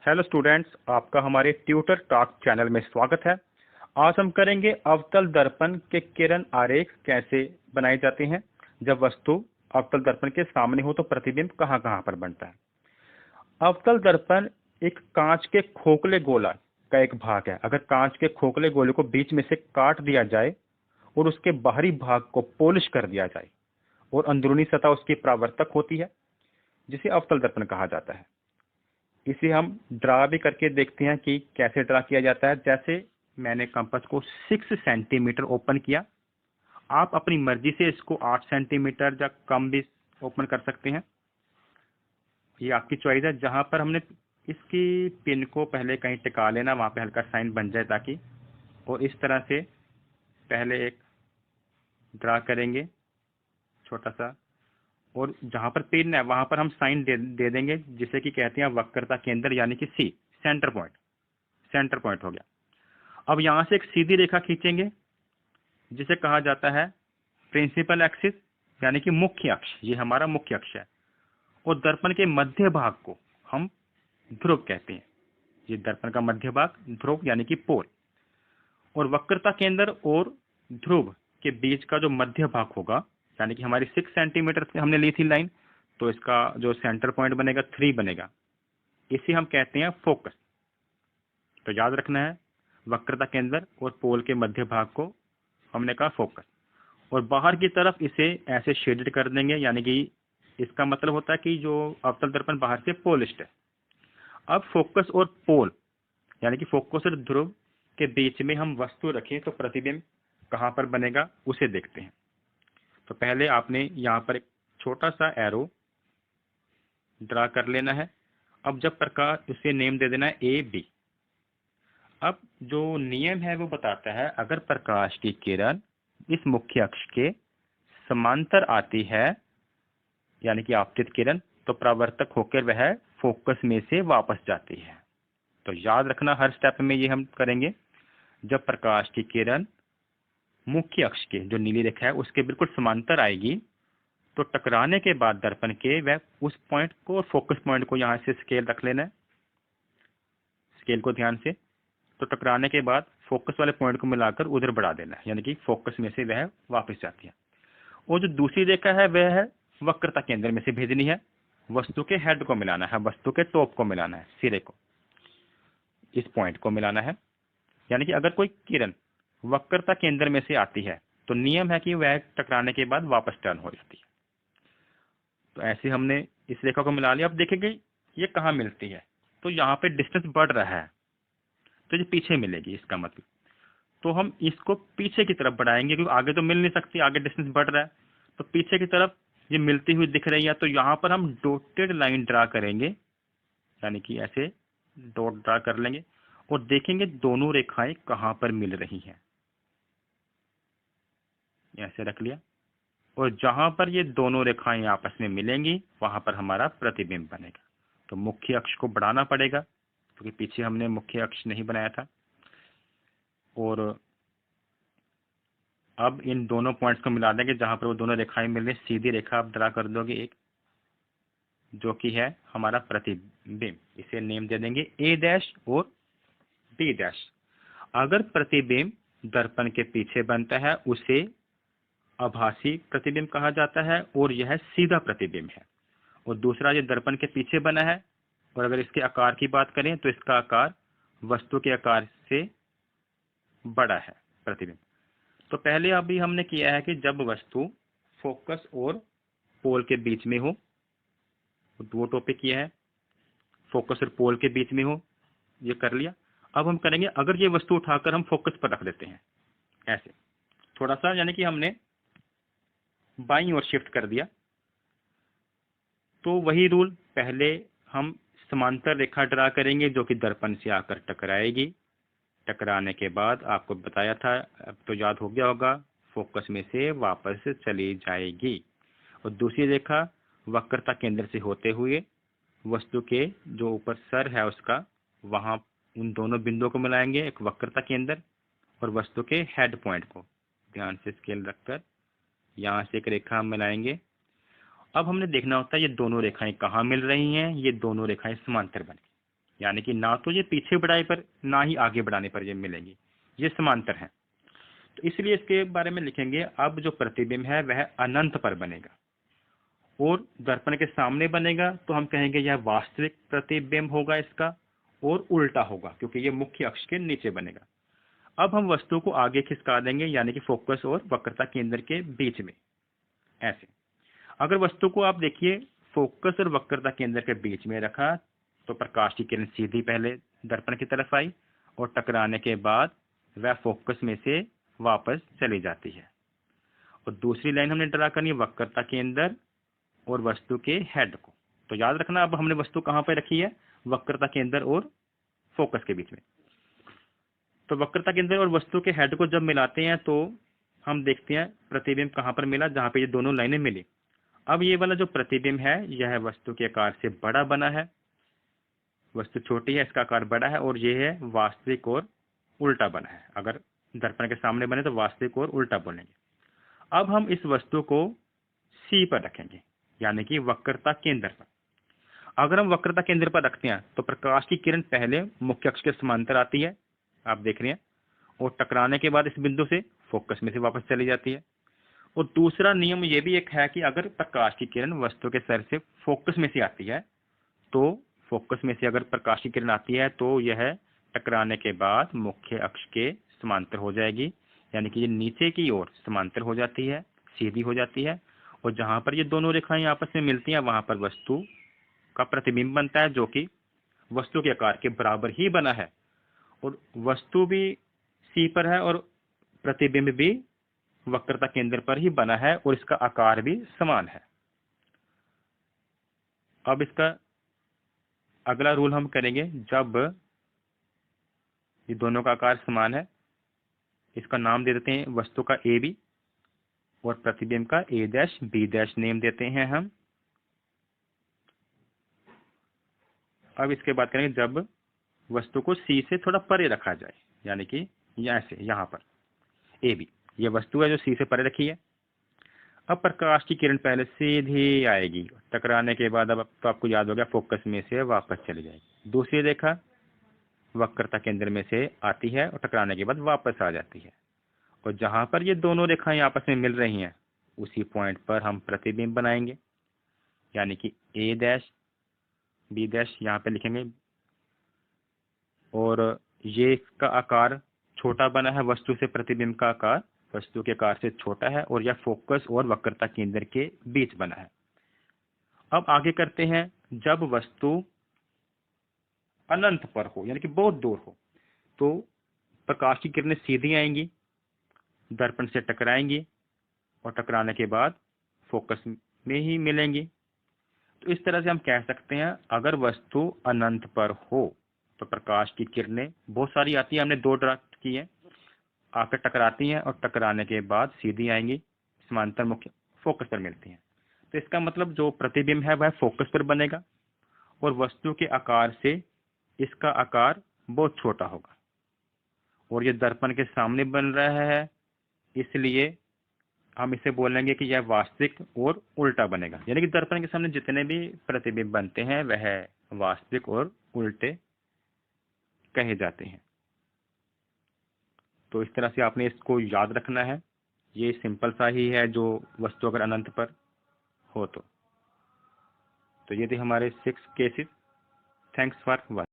Hello students, आपका हमारे tutor talk channel में स्वागत है। आज हम करेंगे अवतल दर्पण के किरण आरेख कैसे बनाए जाते हैं। जब वस्तु अवतल दर्पण के सामने हो तो प्रतिबिंब कहाँ कहाँ पर बनता है। अवतल दर्पण एक कांच के खोखले गोला का एक भाग है। अगर कांच के खोखले गोले को बीच में से काट दिया जाए और उसके बाहरी भाग को पॉलिश कर दिया जाए और अंदरूनी सतह उसकी परावर्तक होती है, जिसे अवतल दर्पण कहा जाता है। इसे हम ड्रा भी करके देखते हैं कि कैसे ड्रा किया जाता है। जैसे मैंने कंपास को 6 सेंटीमीटर ओपन किया, आप अपनी मर्जी से इसको 8 सेंटीमीटर या कम भी ओपन कर सकते हैं, ये आपकी चॉइस है। जहां पर हमने इसकी पिन को पहले कहीं टिका लेना, वहां पे हल्का साइन बन जाए ताकि, और इस तरह से पहले एक ड्रा करेंगे छोटा सा, और जहां पर पिन है वहां पर हम साइन दे देंगे, जिसे कि कहते हैं वक्रता केंद्र यानी कि सी, सेंटर पॉइंट। सेंटर पॉइंट हो गया। अब यहां से एक सीधी रेखा खींचेंगे जिसे कहा जाता है प्रिंसिपल एक्सिस यानी कि मुख्य अक्ष। ये हमारा मुख्य अक्ष है। और दर्पण के मध्य भाग को हम ध्रुव कहते हैं। ये दर्पण का मध्य भाग ध्रुव यानी कि पोल। और वक्रता केंद्र और ध्रुव के बीच का जो मध्य भाग होगा, यानी कि हमारी 6 सेंटीमीटर हमने ली थी लाइन, तो इसका जो सेंटर पॉइंट बनेगा 3 बनेगा। इसे हम कहते हैं फोकस। तो याद रखना है, वक्रता केंद्र और पोल के मध्य भाग को हमने कहा फोकस। और बाहर की तरफ इसे ऐसे शेडेड कर देंगे, यानी कि इसका मतलब होता है कि जो अवतल दर्पण बाहर से पोलिश्ड है। अब फोकस और पोल यानी कि फोकस और ध्रुव के बीच में हम वस्तु रखें तो प्रतिबिंब कहां पर बनेगा उसे देखते हैं। तो पहले आपने यहाँ पर एक छोटा सा एरो ड्रा कर लेना है। अब जब प्रकाश, उसे नेम दे देना है ए बी। अब जो नियम है वो बताता है, अगर प्रकाश की किरण इस मुख्य अक्ष के समांतर आती है यानी कि आपतित किरण, तो परावर्तक होकर वह फोकस में से वापस जाती है। तो याद रखना, हर स्टेप में ये हम करेंगे। जब प्रकाश की किरण मुख्य अक्ष के जो नीली रेखा है उसके बिल्कुल समांतर आएगी, तो टकराने के बाद दर्पण के वह उस पॉइंट को और फोकस पॉइंट को यहाँ से स्केल रख लेना है, स्केल को ध्यान से। तो टकराने के बाद फोकस वाले पॉइंट को मिलाकर उधर बढ़ा देना है, यानी कि फोकस में से वह वापस जाती है। और जो दूसरी रेखा है वह है वक्रता केंद्र में से भेजनी है, वस्तु के हेड को मिलाना है, वस्तु के टॉप को मिलाना है, सिरे को, इस पॉइंट को मिलाना है। यानी कि अगर कोई किरण वक्रता केंद्र में से आती है तो नियम है कि वह टकराने के बाद वापस टर्न हो जाती है। तो ऐसे हमने इस रेखा को मिला लिया। अब देखेंगे ये कहाँ मिलती है, तो यहाँ पे डिस्टेंस बढ़ रहा है तो ये पीछे मिलेगी, इसका मतलब। तो हम इसको पीछे की तरफ बढ़ाएंगे, क्योंकि आगे तो मिल नहीं सकती, आगे डिस्टेंस बढ़ रहा है। तो पीछे की तरफ ये मिलती हुई दिख रही है, तो यहाँ पर हम डॉटेड लाइन ड्रा करेंगे, यानी कि ऐसे डॉट ड्रा कर लेंगे और देखेंगे दोनों रेखाएं कहाँ पर मिल रही हैं। ऐसे रख लिया, और जहां पर ये दोनों रेखाएं आपस में मिलेंगी वहां पर हमारा प्रतिबिंब बनेगा। तो मुख्य अक्ष को बढ़ाना पड़ेगा, क्योंकि पीछे हमने मुख्य अक्ष नहीं बनाया था। और अब इन दोनों पॉइंट्स को मिला देंगे जहां पर वो दोनों रेखाएं मिल रही। सीधी रेखा आप ड्रा कर दोगे एक, जो कि है हमारा प्रतिबिंब। इसे नेम दे देंगे ए डैश और बी डैश। अगर प्रतिबिंब दर्पण के पीछे बनता है उसे आभासी प्रतिबिंब कहा जाता है, और यह सीधा प्रतिबिंब है। और दूसरा ये दर्पण के पीछे बना है, और अगर इसके आकार की बात करें तो इसका आकार वस्तु के आकार से बड़ा है प्रतिबिंब। तो पहले अभी हमने किया है कि जब वस्तु फोकस और पोल के बीच में हो, दो टॉपिक किया है, फोकस और पोल के बीच में हो, ये कर लिया। अब हम करेंगे, अगर ये वस्तु उठाकर हम फोकस पर रख देते हैं ऐसे थोड़ा सा, यानी कि हमने बाईं ओर शिफ्ट कर दिया, तो वही रूल, पहले हम समांतर रेखा ड्रा करेंगे जो कि दर्पण से आकर टकराएगी। टकराने के बाद आपको बताया था, अब तो याद हो गया होगा, फोकस में से वापस चली जाएगी। और दूसरी रेखा वक्रता केंद्र से होते हुए वस्तु के जो ऊपर सर है उसका, वहां उन दोनों बिंदुओं को मिलाएंगे, एक वक्रता केंद्र और वस्तु के हेड पॉइंट को ध्यान से स्केल रखकर यहाँ से एक रेखा हम मिलाएंगे। अब हमने देखना होता है ये दोनों रेखाएं कहाँ मिल रही हैं। ये दोनों रेखाएं समांतर बन गई। यानी कि ना तो ये पीछे बढ़ाई पर ना ही आगे बढ़ाने पर ये मिलेंगी, ये समांतर हैं। तो इसलिए इसके बारे में लिखेंगे, अब जो प्रतिबिंब है वह अनंत पर बनेगा और दर्पण के सामने बनेगा तो हम कहेंगे यह वास्तविक प्रतिबिंब होगा इसका, और उल्टा होगा क्योंकि ये मुख्य अक्ष के नीचे बनेगा। अब हम वस्तु को आगे खिसका देंगे, यानी कि फोकस और वक्रता केंद्र के बीच में। ऐसे अगर वस्तु को आप देखिए फोकस और वक्रता केंद्र के बीच में रखा तो प्रकाश की किरण सीधी पहले दर्पण की तरफ आई और टकराने के बाद वह फोकस में से वापस चली जाती है। और दूसरी लाइन हमने ड्रा करनी है वक्रता केंद्र और वस्तु के हेड को। तो याद रखना, अब हमने वस्तु कहां पर रखी है, वक्रता केंद्र और फोकस के बीच में। तो वक्रता केंद्र और वस्तु के हेड को जब मिलाते हैं तो हम देखते हैं प्रतिबिंब कहां पर मिला, जहां पे ये दोनों लाइनें मिली। अब ये वाला जो प्रतिबिंब है यह वस्तु के आकार से बड़ा बना है, वस्तु छोटी है इसका आकार बड़ा है, और ये है वास्तविक और उल्टा बना है। अगर दर्पण के सामने बने तो वास्तविक और उल्टा बोलेंगे। अब हम इस वस्तु को सी पर रखेंगे, यानी कि वक्रता केंद्र पर। अगर हम वक्रता केंद्र पर रखते हैं तो प्रकाश की किरण पहले मुख्य अक्ष के समांतर आती है, आप देख रहे हैं, और टकराने के बाद इस बिंदु से फोकस में से वापस चली जाती है। और दूसरा नियम ये भी एक है कि अगर प्रकाश की किरण वस्तु के सर से फोकस में से आती है तो फोकस में से अगर प्रकाश की किरण आती है तो यह टकराने के बाद मुख्य अक्ष के समांतर हो जाएगी, यानी कि ये नीचे की ओर समांतर हो जाती है, सीधी हो जाती है। और जहां पर ये दोनों रेखाएं आपस में मिलती हैं वहां पर वस्तु का प्रतिबिंब बनता है, जो कि वस्तु के आकार के बराबर ही बना है। और वस्तु भी सी पर है और प्रतिबिंब भी वक्रता केंद्र पर ही बना है और इसका आकार भी समान है। अब इसका अगला रूल हम करेंगे, जब ये दोनों का आकार समान है, इसका नाम दे देते हैं वस्तु का ए बी और प्रतिबिंब का ए डैश बी डैश नेम देते हैं हम। अब इसके बाद करेंगे जब वस्तु को सी से थोड़ा परे रखा जाए, यानी कि ऐसे यहां पर ए बी, ये वस्तु है जो सी से परे रखी है। अब प्रकाश की किरण पहले सीधी आएगी, टकराने के बाद अब तो आपको याद हो गया फोकस में से वापस चली जाएगी। दूसरी रेखा वक्रता केंद्र में से आती है और टकराने के बाद वापस आ जाती है। और जहां पर ये दोनों रेखाएं आपस में मिल रही हैं उसी पॉइंट पर हम प्रतिबिंब बनाएंगे, यानी कि ए डैश बी डैश यहाँ पे लिखेंगे। और ये इसका आकार छोटा बना है, वस्तु से प्रतिबिंब का आकार वस्तु के आकार से छोटा है और यह फोकस और वक्रता केंद्र के बीच बना है। अब आगे करते हैं, जब वस्तु अनंत पर हो यानी कि बहुत दूर हो तो प्रकाश की किरणें सीधी आएंगी, दर्पण से टकराएंगी और टकराने के बाद फोकस में ही मिलेंगी। तो इस तरह से हम कह सकते हैं, अगर वस्तु अनंत पर हो तो प्रकाश की किरणें बहुत सारी आती है, हमने दो ड्रा की है, आकर टकराती हैं और टकराने के बाद सीधी आएंगी, समांतर मुख्य फोकस पर मिलती हैं। तो इसका मतलब जो प्रतिबिंब है वह फोकस पर बनेगा और वस्तु के आकार से इसका आकार बहुत छोटा होगा और ये दर्पण के सामने बन रहा है, इसलिए हम इसे बोलेंगे कि यह वास्तविक और उल्टा बनेगा। यानी कि दर्पण के सामने जितने भी प्रतिबिंब बनते हैं वह वास्तविक और उल्टे कहे जाते हैं। तो इस तरह से आपने इसको याद रखना है। ये सिंपल सा ही है, जो वस्तु अगर अनंत पर हो तो ये थे हमारे 6 केसेस। Thanks for watching.